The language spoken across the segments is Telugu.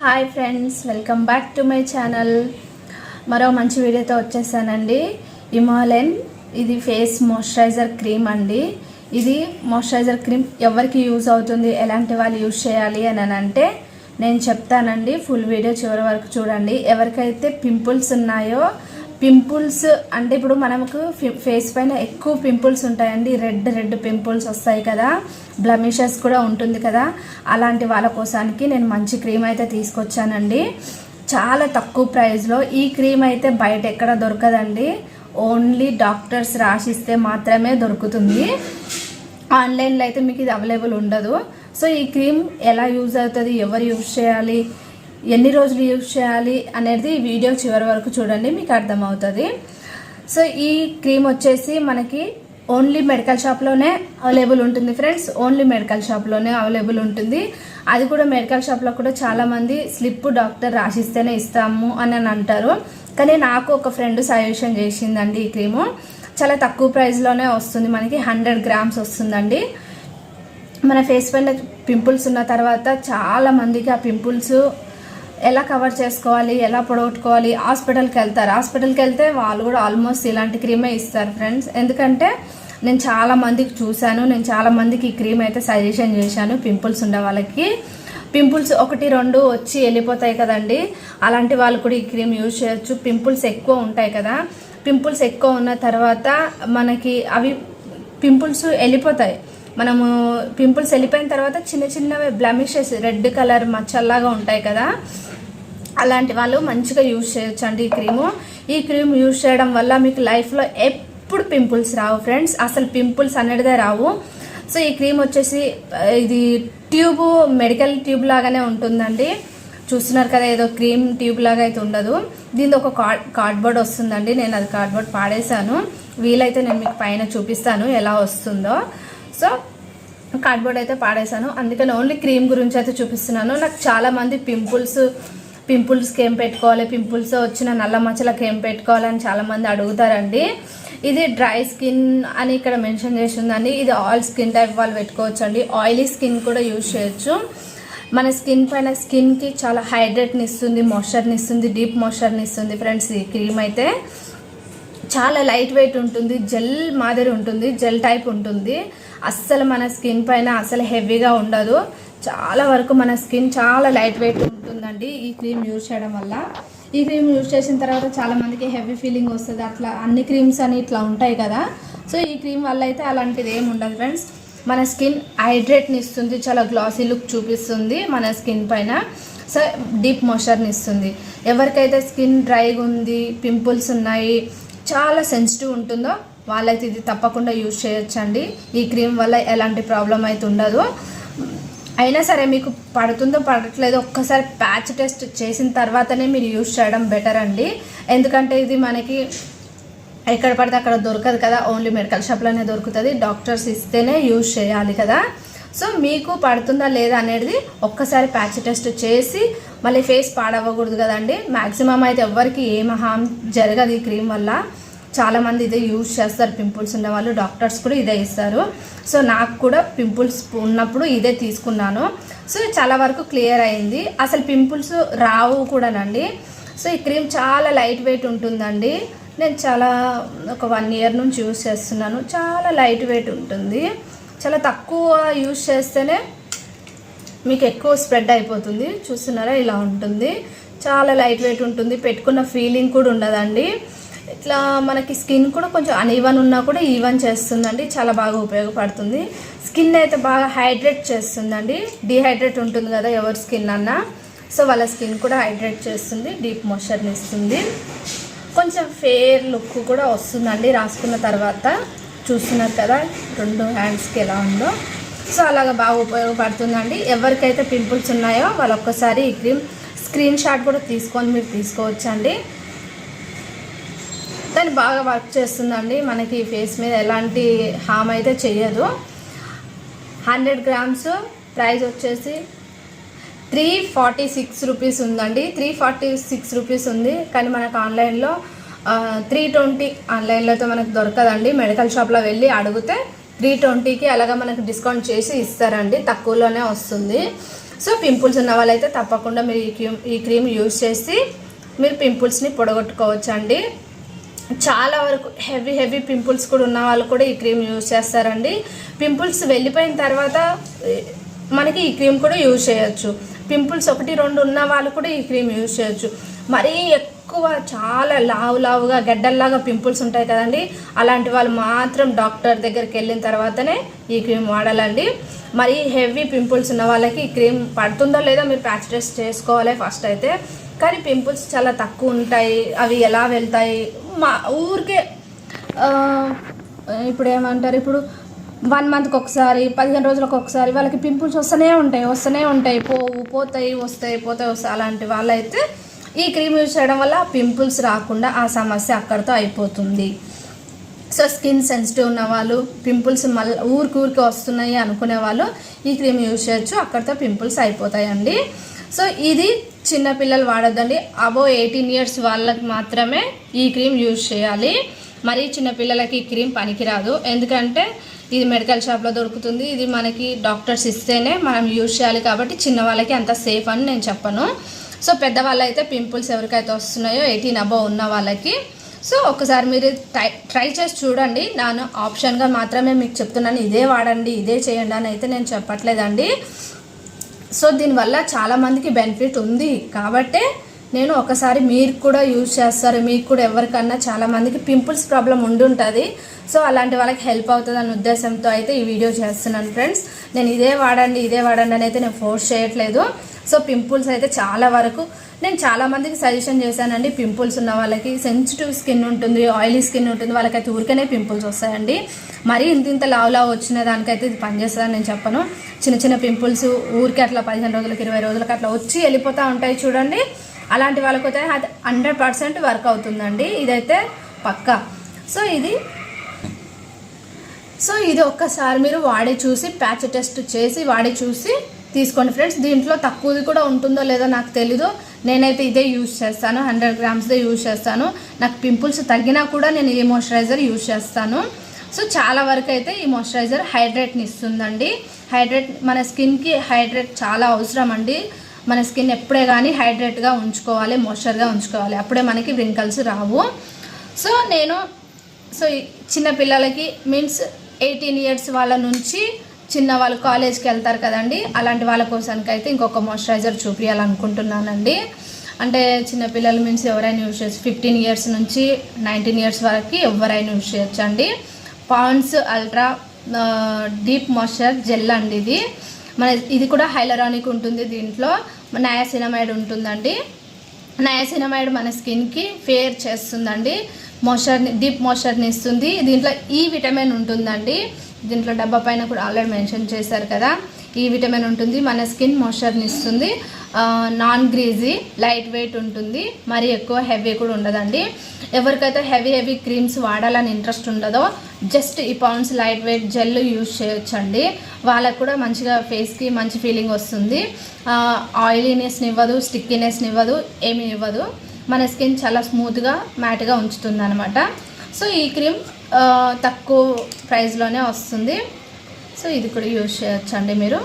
Hi friends, welcome back to my channel. మరో మంచి వీడియోతో వచ్చేసానండి. హిమాలయన్ ఇది ఫేస్ మాయిశ్చరైజర్ క్రీమ్ అండి. ఇది మాయిశ్చరైజర్ క్రీమ్ ఎవరికి యూజ్ అవుతుంది, ఎలాంటి వాళ్ళు యూజ్ చేయాలి అని అంటే నేను చెప్తానండి. ఫుల్ వీడియో చివరి వరకు చూడండి. ఎవరికైతే పింపుల్స్ ఉన్నాయో, పింపుల్స్ అంటే ఇప్పుడు మనకు ఫేస్ పైన ఎక్కువ పింపుల్స్ ఉంటాయండి, రెడ్ పింపుల్స్ వస్తాయి కదా, బ్లమిషెస్ కూడా ఉంటుంది కదా, అలాంటి వాళ్ళ కోసానికి నేను మంచి క్రీమ్ అయితే తీసుకొచ్చానండి. చాలా తక్కువ ప్రైస్లో ఈ క్రీమ్ అయితే బయట ఎక్కడ దొరకదండి. ఓన్లీ డాక్టర్స్ రాసిస్తే మాత్రమే దొరుకుతుంది. ఆన్లైన్లో అయితే మీకు ఇది అవైలబుల్ ఉండదు. సో ఈ క్రీమ్ ఎలా యూజ్ అవుతుంది, ఎవరు యూజ్ చేయాలి, ఎన్ని రోజులు యూజ్ చేయాలి అనేది వీడియో చివరి వరకు చూడండి, మీకు అర్థమవుతుంది. సో ఈ క్రీమ్ వచ్చేసి మనకి ఓన్లీ మెడికల్ షాప్లోనే అవైలబుల్ ఉంటుంది ఫ్రెండ్స్. ఓన్లీ మెడికల్ షాప్లోనే అవైలబుల్ ఉంటుంది. అది కూడా మెడికల్ షాప్లో కూడా చాలామంది స్లిప్ డాక్టర్ రాసిస్తేనే ఇస్తాము అని అంటారు. కానీ నాకు ఒక ఫ్రెండ్ సజెషన్ చేసిందండి. ఈ క్రీము చాలా తక్కువ ప్రైస్లోనే వస్తుంది, మనకి 100 గ్రామ్స్ వస్తుందండి. మన ఫేస్ పైన పింపుల్స్ ఉన్న తర్వాత చాలామందికి ఆ పింపుల్స్ ఎలా కవర్ చేసుకోవాలి, ఎలా పొడగొట్టుకోవాలి, హాస్పిటల్కి వెళ్తారు. హాస్పిటల్కి వెళ్తే వాళ్ళు కూడా ఆల్మోస్ట్ ఇలాంటి క్రీమే ఇస్తారు ఫ్రెండ్స్. ఎందుకంటే నేను చాలామందికి చూశాను, నేను చాలామందికి ఈ క్రీమ్ అయితే సజెషన్ చేశాను. పింపుల్స్ ఉండే వాళ్ళకి, పింపుల్స్ 1-2 వచ్చి వెళ్ళిపోతాయి కదండి, అలాంటి వాళ్ళు కూడా ఈ క్రీమ్ యూజ్ చేయొచ్చు. పింపుల్స్ ఎక్కువ ఉంటాయి కదా, పింపుల్స్ ఎక్కువ ఉన్న తర్వాత మనకి అవి పింపుల్స్ వెళ్ళిపోతాయి. మనము పింపుల్స్ వెళ్ళిపోయిన తర్వాత చిన్నవి బ్లమిషెస్, రెడ్ కలర్ మచ్చల్లాగా ఉంటాయి కదా, అలాంటి వాళ్ళు మంచిగా యూజ్ చేయొచ్చు అండి ఈ క్రీము. ఈ క్రీమ్ యూజ్ చేయడం వల్ల మీకు లైఫ్లో ఎప్పుడు పింపుల్స్ రావు ఫ్రెండ్స్, అసలు పింపుల్స్ అనేదే రావు. సో ఈ క్రీమ్ వచ్చేసి ఇది ట్యూబ్, మెడికల్ ట్యూబ్ లాగానే ఉంటుందండి. చూస్తున్నారు కదా, ఏదో క్రీమ్ ట్యూబ్ లాగా అయితే ఉండదు. దీని ఒక కార్డ్బోర్డ్ వస్తుందండి. నేను అది కార్డ్బోర్డ్ పాడేశాను, వీలైతే నేను మీకు పైన చూపిస్తాను ఎలా వస్తుందో. సో కార్డ్బోర్డ్ అయితే పాడేశాను, అందుకని ఓన్లీ క్రీమ్ గురించి అయితే చూపిస్తున్నాను. నాకు చాలామంది పింపుల్స్కి ఏం పెట్టుకోవాలి, పింపుల్స్ వచ్చిన నల్ల మచ్చలకు ఏం పెట్టుకోవాలని చాలామంది అడుగుతారండి. ఇది డ్రై స్కిన్ అని ఇక్కడ మెన్షన్ చేసి ఉందండి. ఇది ఆల్ స్కిన్ టైప్ వాళ్ళు పెట్టుకోవచ్చు అండి. ఆయిలీ స్కిన్ కూడా యూజ్ చేయొచ్చు. మన స్కిన్ పైన స్కిన్కి చాలా హైడ్రేట్ని ఇస్తుంది, మాయిశ్చర్ని ఇస్తుంది, డీప్ మాయిశ్చర్ని ఇస్తుంది ఫ్రెండ్స్. ఈ క్రీమ్ అయితే చాలా లైట్ వెయిట్ ఉంటుంది, జెల్ మాదిరి ఉంటుంది, జెల్ టైప్ ఉంటుంది. అస్సలు మన స్కిన్ పైన అసలు హెవీగా ఉండదు. చాలా వరకు మన స్కిన్ చాలా లైట్ వెయిట్ ఉంటుందండి ఈ క్రీమ్ యూజ్ చేయడం వల్ల. ఈ క్రీమ్ యూజ్ చేసిన తర్వాత చాలామందికి హెవీ ఫీలింగ్ వస్తుంది, అట్లా అన్ని క్రీమ్స్ అని ఇట్లా ఉంటాయి కదా. సో ఈ క్రీమ్ వల్ల అయితే అలాంటిది ఏమి ఉండదు ఫ్రెండ్స్. మన స్కిన్ హైడ్రేట్ని ఇస్తుంది, చాలా గ్లాసీ లుక్ చూపిస్తుంది మన స్కిన్ పైన. సో డీప్ మాయిశ్చర్ని ఇస్తుంది. ఎవరికైతే స్కిన్ డ్రైగా ఉంది, పింపుల్స్ ఉన్నాయి, చాలా సెన్సిటివ్ ఉంటుందో వాళ్ళైతే ఇది తప్పకుండా యూజ్ చేయొచ్చండి. ఈ క్రీమ్ వల్ల ఎలాంటి ప్రాబ్లం అయితే ఉండదు. అయినా సరే మీకు పడుతుందో పడట్లేదో ఒక్కసారి ప్యాచ్ టెస్ట్ చేసిన తర్వాతనే మీరు యూజ్ చేయడం బెటర్ అండి. ఎందుకంటే ఇది మనకి ఎక్కడ పడితే అక్కడ దొరకదు కదా, ఓన్లీ మెడికల్ షాప్లోనే దొరుకుతుంది. డాక్టర్స్ ఇస్తేనే యూజ్ చేయాలి కదా. సో మీకు పడుతుందా లేదా అనేది ఒక్కసారి ప్యాచ్ టెస్ట్ చేసి మళ్ళీ ఫేస్ పాడవ్వకూడదు కదండి. మ్యాక్సిమం అయితే ఎవరికి ఏం హామ్ జరగదు ఈ క్రీమ్ వల్ల. చాలామంది ఇదే యూజ్ చేస్తారు, పింపుల్స్ ఉన్న వాళ్ళు. డాక్టర్స్ కూడా ఇదే ఇస్తారు. సో నాకు కూడా పింపుల్స్ ఉన్నప్పుడు ఇదే తీసుకున్నాను. సో చాలా వరకు క్లియర్ అయింది, అసలు పింపుల్స్ రావు కూడానండి. సో ఈ క్రీమ్ చాలా లైట్ వెయిట్ ఉంటుందండి. నేను ఒక 1 ఇయర్ నుంచి యూజ్ చేస్తున్నాను. చాలా లైట్ వెయిట్ ఉంటుంది, చాలా తక్కువ యూజ్ చేస్తేనే మీకు ఎక్కువ స్ప్రెడ్ అయిపోతుంది. చూస్తున్నారా, ఇలా ఉంటుంది, చాలా లైట్ వెయిట్ ఉంటుంది. పెట్టుకున్న ఫీలింగ్ కూడా ఉండదండి. ఇట్లా మనకి స్కిన్ కూడా కొంచెం అన్ఈవన్ ఉన్నా కూడా ఈవెన్ చేస్తుందండి. చాలా బాగా ఉపయోగపడుతుంది. స్కిన్ అయితే బాగా హైడ్రేట్ చేస్తుందండి. డీహైడ్రేట్ ఉంటుంది కదా ఎవరి స్కిన్ అన్నా, సో వాళ్ళ స్కిన్ కూడా హైడ్రేట్ చేస్తుంది, డీప్ మాయిశ్చర్ని ఇస్తుంది. కొంచెం ఫేర్ లుక్ కూడా వస్తుందండి రాసుకున్న తర్వాత. చూస్తున్నారు కదా 2 హ్యాండ్స్కి ఎలా ఉందో. సో అలాగా బాగా ఉపయోగపడుతుందండి. ఎవరికైతే పింపుల్స్ ఉన్నాయో వాళ్ళు ఒక్కసారి ఈ క్రీమ్ స్క్రీన్ షాట్ కూడా తీసుకొని మీరు తీసుకోవచ్చండి. కానీ బాగా వర్క్ చేస్తుందండి, మనకి ఫేస్ మీద ఎలాంటి హామ్ అయితే చేయదు. 100 గ్రామ్స్ ప్రైస్ వచ్చేసి 346 రూపీస్ ఉందండి. 346 రూపీస్ ఉంది. కానీ మనకు ఆన్లైన్లో 320 ఆన్లైన్లో అయితే మనకు దొరకదండి. మెడికల్ షాప్లో వెళ్ళి అడిగితే 320కి అలాగా మనకు డిస్కౌంట్ చేసి ఇస్తారండి, తక్కువలోనే వస్తుంది. సో పింపుల్స్ ఉన్న వాళ్ళైతే తప్పకుండా మీరు ఈ క్రీమ్ యూజ్ చేసి మీరు పింపుల్స్ని పొడగొట్టుకోవచ్చు అండి. చాలా వరకు హెవీ పింపుల్స్ కూడా ఉన్న వాళ్ళు కూడా ఈ క్రీమ్ యూజ్ చేస్తారండి. పింపుల్స్ వెళ్ళిపోయిన తర్వాత మనకి ఈ క్రీమ్ కూడా యూజ్ చేయొచ్చు. పింపుల్స్ 1-2 ఉన్న వాళ్ళు కూడా ఈ క్రీమ్ యూజ్ చేయొచ్చు. మరీ ఎక్కువ చాలా లావుగా గడ్డల్లాగా పింపుల్స్ ఉంటాయి కదండి, అలాంటి వాళ్ళు మాత్రం డాక్టర్ దగ్గరికి వెళ్ళిన తర్వాతనే ఈ క్రీమ్ వాడాలండి. మరి హెవీ పింపుల్స్ ఉన్న వాళ్ళకి ఈ క్రీమ్ పడుతుందో లేదో మీరు ప్యాచ్ టెస్ట్ చేసుకోవాలి ఫస్ట్ అయితే. కానీ పింపుల్స్ చాలా తక్కువ ఉంటాయి, అవి ఎలా వెళ్తాయి ఊరికే ఇప్పుడు ఏమంటారు, ఇప్పుడు 1 మంత్కి ఒకసారి 15 రోజులకు ఒకసారి వాళ్ళకి పింపుల్స్ వస్తూనే ఉంటాయి, పోతాయి వస్తాయి అలాంటి వాళ్ళైతే ఈ క్రీమ్ యూజ్ చేయడం వల్ల పింపుల్స్ రాకుండా ఆ సమస్య అక్కడితో అయిపోతుంది. సో స్కిన్ సెన్సిటివ్ ఉన్న వాళ్ళు, పింపుల్స్ మళ్ళీ ఊరికి వస్తున్నాయి అనుకునే వాళ్ళు ఈ క్రీమ్ యూజ్ చేయొచ్చు, అక్కడితో పింపుల్స్ అయిపోతాయండి. సో ఇది చిన్నపిల్లలు వాడొద్దండి, అబోవ్ 18 years వాళ్ళకి మాత్రమే ఈ క్రీమ్ యూజ్ చేయాలి. మరీ చిన్నపిల్లలకి ఈ క్రీమ్ పనికిరాదు, ఎందుకంటే ఇది మెడికల్ షాప్లో దొరుకుతుంది, ఇది మనకి డాక్టర్స్ ఇస్తేనే మనం యూజ్ చేయాలి. కాబట్టి చిన్న వాళ్ళకి అంత సేఫ్ అని నేను చెప్పను. సో పెద్దవాళ్ళు అయితే పింపుల్స్ ఎవరికైతే వస్తున్నాయో 18 above ఉన్న వాళ్ళకి సో ఒకసారి మీరు ట్రై చేసి చూడండి. నేను ఆప్షన్గా మాత్రమే మీకు చెప్తున్నాను, ఇదే వాడండి ఇదే చేయండి అని అయితే నేను చెప్పట్లేదండి. సో దీనివల్ల చాలామందికి బెనిఫిట్ ఉంది కాబట్టే నేను ఒకసారి మీరు కూడా యూజ్ చేస్తారు, మీకు కూడా ఎవరికన్నా చాలామందికి పింపుల్స్ ప్రాబ్లం ఉండుంటుంది. సో అలాంటి వాళ్ళకి హెల్ప్ అవుతుంది అనే ఉద్దేశంతో అయితే ఈ వీడియో చేస్తున్నాను ఫ్రెండ్స్. నేను ఇదే వాడండి అని అయితే నేను ఫోర్స్ చేయట్లేదు. సో పింపుల్స్ అయితే చాలా వరకు నేను చాలామందికి సజెషన్ చేశానండి. పింపుల్స్ ఉన్న వాళ్ళకి, సెన్సిటివ్ స్కిన్ ఉంటుంది, ఆయిలీ స్కిన్ ఉంటుంది, వాళ్ళకైతే ఊరికనే పింపుల్స్ వస్తాయండి. మరీ ఇంత లావు వచ్చిన దానికైతే ఇది పనిచేస్తుందని నేను చెప్పను. చిన్న పింపుల్స్ ఊరికి అట్లా 15 రోజులకు 20 రోజులకు అట్లా వచ్చి వెళ్ళిపోతూ ఉంటాయి చూడండి, అలాంటి వాళ్ళకైతే అది 100% వర్క్ అవుతుందండి, ఇదైతే పక్కా. సో ఇది ఒక్కసారి మీరు వాడి చూసి ప్యాచ్ టెస్ట్ చేసి వాడి చూసి తీసుకోండి ఫ్రెండ్స్. దీంట్లో తక్కువది కూడా ఉంటుందో లేదో నాకు తెలీదు, నేనైతే ఇదే యూజ్ చేస్తాను, 100 grams యూజ్ చేస్తాను. నాకు పింపుల్స్ తగ్గినా కూడా నేను ఈ మాయిశ్చరైజర్ యూజ్ చేస్తాను. సో చాలా వరకు అయితే ఈ మాయిశ్చరైజర్ హైడ్రేట్ని ఇస్తుందండి. మన స్కిన్కి హైడ్రేట్ చాలా అవసరం అండి. మన స్కిన్ ఎప్పుడే కానీ హైడ్రేట్గా ఉంచుకోవాలి, మాయిశ్చర్గా ఉంచుకోవాలి, అప్పుడే మనకి రింకల్స్ రావు. సో చిన్నపిల్లలకి మీన్స్ 18 years వాళ్ళ నుంచి చిన్న వాళ్ళు కాలేజ్కి వెళ్తారు కదండి, అలాంటి వాళ్ళ కోసానికి అయితే ఇంకొక మాయిశ్చరైజర్ చూపించాలనుకుంటున్నానండి. అంటే చిన్నపిల్లలు మీన్స్ ఎవరైనా యూజ్ చేయొచ్చు, 15 years నుంచి 19 years వరకు ఎవరైనా యూజ్ చేయొచ్చు అండి. Pond's ultra deep moisture gel అండి ఇది కూడా హైలరానిక్ ఉంటుంది, దీంట్లో నయాసినమైడ్ ఉంటుందండి. నయాసినమైడ్ మన స్కిన్కి ఫేర్ చేస్తుందండి, డీప్ మాయిశ్చర్ని ఇస్తుంది. దీంట్లో ఈ విటమిన్ ఉంటుందండి, దీంట్లో డబ్బా పైన కూడా ఆల్రెడీ మెన్షన్ చేశారు కదా, ఈ విటమిన్ ఉంటుంది, మన స్కిన్ మాయిశ్చర్ని ఇస్తుంది. నాన్ గ్రీజీ, లైట్ వెయిట్ ఉంటుంది, మరి ఎక్కువ హెవీ కూడా ఉండదండి. ఎవరికైతే హెవీ క్రీమ్స్ వాడాలని ఇంట్రెస్ట్ ఉండదో జస్ట్ ఈ Pond's light weight gel use చేయొచ్చండి. వాళ్ళకు కూడా మంచిగా ఫేస్కి మంచి ఫీలింగ్ వస్తుంది, ఆయిలీనెస్ని ఇవ్వదు, స్టిక్కీనెస్ని ఇవ్వదు, ఏమీ ఇవ్వదు. మన స్కిన్ చాలా స్మూత్గా మ్యాట్గా ఉంచుతుంది అనమాట. సో ఈ క్రీమ్ తక్కువ ప్రైస్లోనే వస్తుంది. సో ఇది కూడా యూజ్ చేయొచ్చండి మీరు.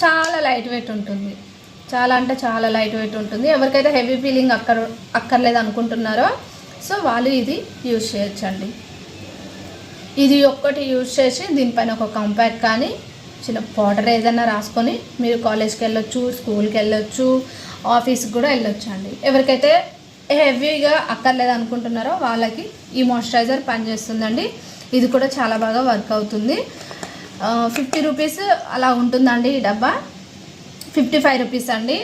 చాలా లైట్ వెయిట్ ఉంటుంది, చాలా అంటే చాలా లైట్ వెయిట్ ఉంటుంది. ఎవరికైతే హెవీ ఫీలింగ్ అక్కర్లేదు అనుకుంటున్నారో సో వాళ్ళు ఇది యూజ్ చేయొచ్చండి. ఇది ఒక్కటి యూజ్ చేసి దీనిపైన ఒక కాంపాక్ట్ కానీ చిన్న పౌడర్ ఏదైనా రాసుకొని మీరు కాలేజ్కి వెళ్ళొచ్చు, స్కూల్కి వెళ్ళొచ్చు, ఆఫీస్కి కూడా వెళ్ళొచ్చు అండి. ఎవరికైతే హెవీగా అక్కర్లేదు అనుకుంటున్నారో వాళ్ళకి ఈ మాయిశ్చరైజర్ పనిచేస్తుందండి. ఇది కూడా చాలా బాగా వర్క్ అవుతుంది. 50 rupees అలా ఉంటుందండి ఈ డబ్బా, 55 rupees అండి.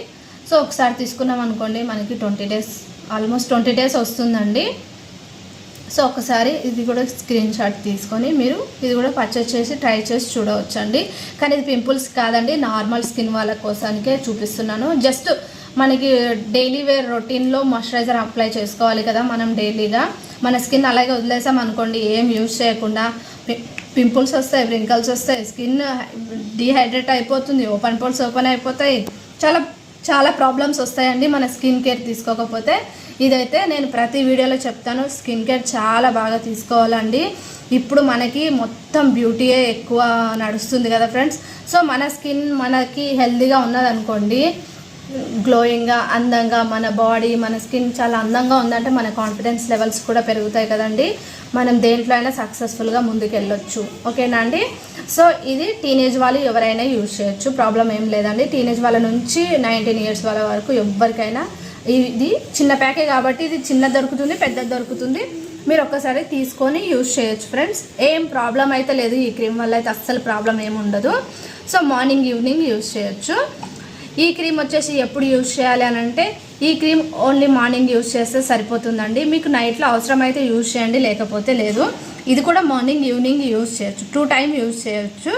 సో ఒకసారి తీసుకున్నాం అనుకోండి మనకి 20 days, ఆల్మోస్ట్ 20 days వస్తుందండి. సో ఒకసారి ఇది కూడా స్క్రీన్ షాట్ తీసుకొని మీరు ఇది కూడా పర్చేస్ చేసి ట్రై చేసి చూడవచ్చండి. కానీ ఇది పింపుల్స్ కాదండి, నార్మల్ స్కిన్ వాళ్ళ కోసానికే చూపిస్తున్నాను. జస్ట్ మనకి డైలీ వేర్ రొటీన్లో మాయిశ్చరైజర్ అప్లై చేసుకోవాలి కదా మనం డైలీగా, మన స్కిన్ అలాగే వదిలేసాం అనుకోండి ఏం యూజ్ చేయకుండా పింపుల్స్ వస్తాయి, రింకల్స్ వస్తాయి, స్కిన్ డీహైడ్రేట్ అయిపోతుంది, ఓపెన్ పోర్స్ ఓపెన్ అయిపోతాయి, చాలా చాలా ప్రాబ్లమ్స్ వస్తాయండి మన స్కిన్ కేర్ తీసుకోకపోతే. ఇదైతే నేను ప్రతి వీడియోలో చెప్తాను, స్కిన్ కేర్ చాలా బాగా తీసుకోవాలండి. ఇప్పుడు మనకి మొత్తం బ్యూటీయే ఎక్కువ నడుస్తుంది కదా ఫ్రెండ్స్. సో మన స్కిన్ మనకి హెల్తీగా ఉన్నదనుకోండి, గ్లోయింగ్గా అందంగా మన బాడీ మన స్కిన్ చాలా అందంగా ఉందంటే మన కాన్ఫిడెన్స్ లెవెల్స్ కూడా పెరుగుతాయి కదండి. మనం దేంట్లో అయినా సక్సెస్ఫుల్గా ముందుకు వెళ్ళొచ్చు. ఓకేనా అండి. సో ఇది టీనేజ్ వాళ్ళు ఎవరైనా యూజ్ చేయొచ్చు, ప్రాబ్లం ఏం లేదండి. టీనేజ్ వాళ్ళ నుంచి 19 ఇయర్స్ వాళ్ళ వరకు ఎవరికైనా. ఇది చిన్న ప్యాకే కాబట్టి ఇది చిన్న దొరుకుతుంది, పెద్దది దొరుకుతుంది. మీరు ఒక్కసారి తీసుకొని యూజ్ చేయొచ్చు ఫ్రెండ్స్. ఏం ప్రాబ్లం అయితే లేదు, ఈ క్రీమ్ వల్ల అయితే అస్సలు ప్రాబ్లం ఏమి ఉండదు. సో మార్నింగ్ ఈవినింగ్ యూజ్ చేయొచ్చు. ఈ క్రీమ్ వచ్చేసి ఎప్పుడు యూజ్ చేయాలి అని అంటే, ఈ క్రీమ్ ఓన్లీ మార్నింగ్ యూజ్ చేస్తే సరిపోతుందండి. మీకు నైట్లో అవసరమైతే యూజ్ చేయండి, లేకపోతే లేదు. ఇది కూడా మార్నింగ్ ఈవినింగ్ యూజ్ చేయొచ్చు, 2 టైమ్ యూజ్ చేయొచ్చు.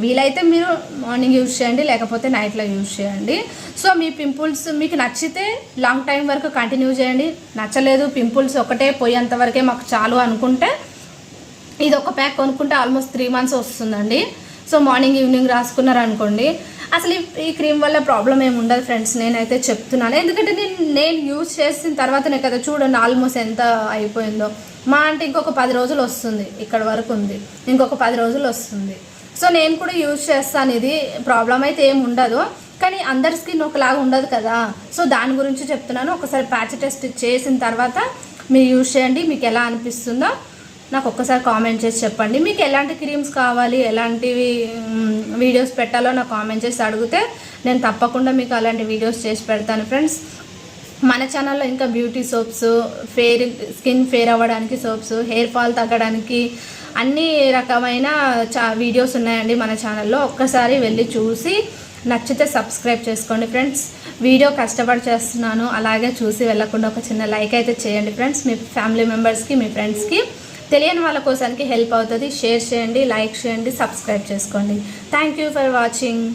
వీలైతే మీరు మార్నింగ్ యూజ్ చేయండి, లేకపోతే నైట్లో యూజ్ చేయండి. సో మీ పింపుల్స్ మీకు నచ్చితే లాంగ్ టైం వరకు కంటిన్యూ చేయండి. నచ్చలేదు, పింపుల్స్ ఒకటే పోయేంత వరకే మాకు చాలు అనుకుంటే ఇది ఒక ప్యాక్ కొనుక్కుంటే ఆల్మోస్ట్ 3 months వస్తుందండి. సో మార్నింగ్ ఈవినింగ్ రాసుకున్నారు అనుకోండి, అసలు ఈ క్రీమ్ వల్ల ప్రాబ్లం ఏమి ఉండదు ఫ్రెండ్స్. నేనైతే చెప్తున్నాను, ఎందుకంటే నేను యూజ్ చేసిన తర్వాతనే కదా. చూడండి ఆల్మోస్ట్ ఎంత అయిపోయిందో. మా అంటే ఇంకొక 10 రోజులు వస్తుంది, ఇక్కడ వరకు ఉంది, ఇంకొక 10 రోజులు వస్తుంది. సో నేను కూడా యూజ్ చేస్తాను. ఇది ప్రాబ్లం అయితే ఏమి ఉండదు, కానీ అందరి స్కిన్ ఒకలాగా ఉండదు కదా. సో దాని గురించి చెప్తున్నాను. ఒకసారి ప్యాచ్ టెస్ట్ చేసిన తర్వాత మీరు యూజ్ చేయండి. మీకు ఎలా అనిపిస్తుందో నాకు ఒక్కసారి కామెంట్ చేసి చెప్పండి. మీకు ఎలాంటి క్రీమ్స్ కావాలి, ఎలాంటివి వీడియోస్ పెట్టాలో నాకు కామెంట్ చేసి అడిగితే నేను తప్పకుండా మీకు అలాంటి వీడియోస్ చేసి పెడతాను ఫ్రెండ్స్. మన ఛానల్లో ఇంకా బ్యూటీ సోప్స్, స్కిన్ ఫేర్ అవ్వడానికి సోప్స్, హెయిర్ ఫాల్ తగ్గడానికి అన్ని రకమైన వీడియోస్ ఉన్నాయండి మన ఛానల్లో. ఒక్కసారి వెళ్ళి చూసి నచ్చితే సబ్స్క్రైబ్ చేసుకోండి ఫ్రెండ్స్. వీడియో కష్టపడి చేస్తున్నాను, అలాగే చూసి వెళ్ళకుండా ఒక చిన్న లైక్ అయితే చేయండి ఫ్రెండ్స్. మీ ఫ్యామిలీ మెంబర్స్కి, మీ ఫ్రెండ్స్కి, తెలియని వాళ్ళ కోసానికి హెల్ప్ అవుతుంది. షేర్ చేయండి, లైక్ చేయండి, సబ్స్క్రైబ్ చేసుకోండి. Thank you for watching.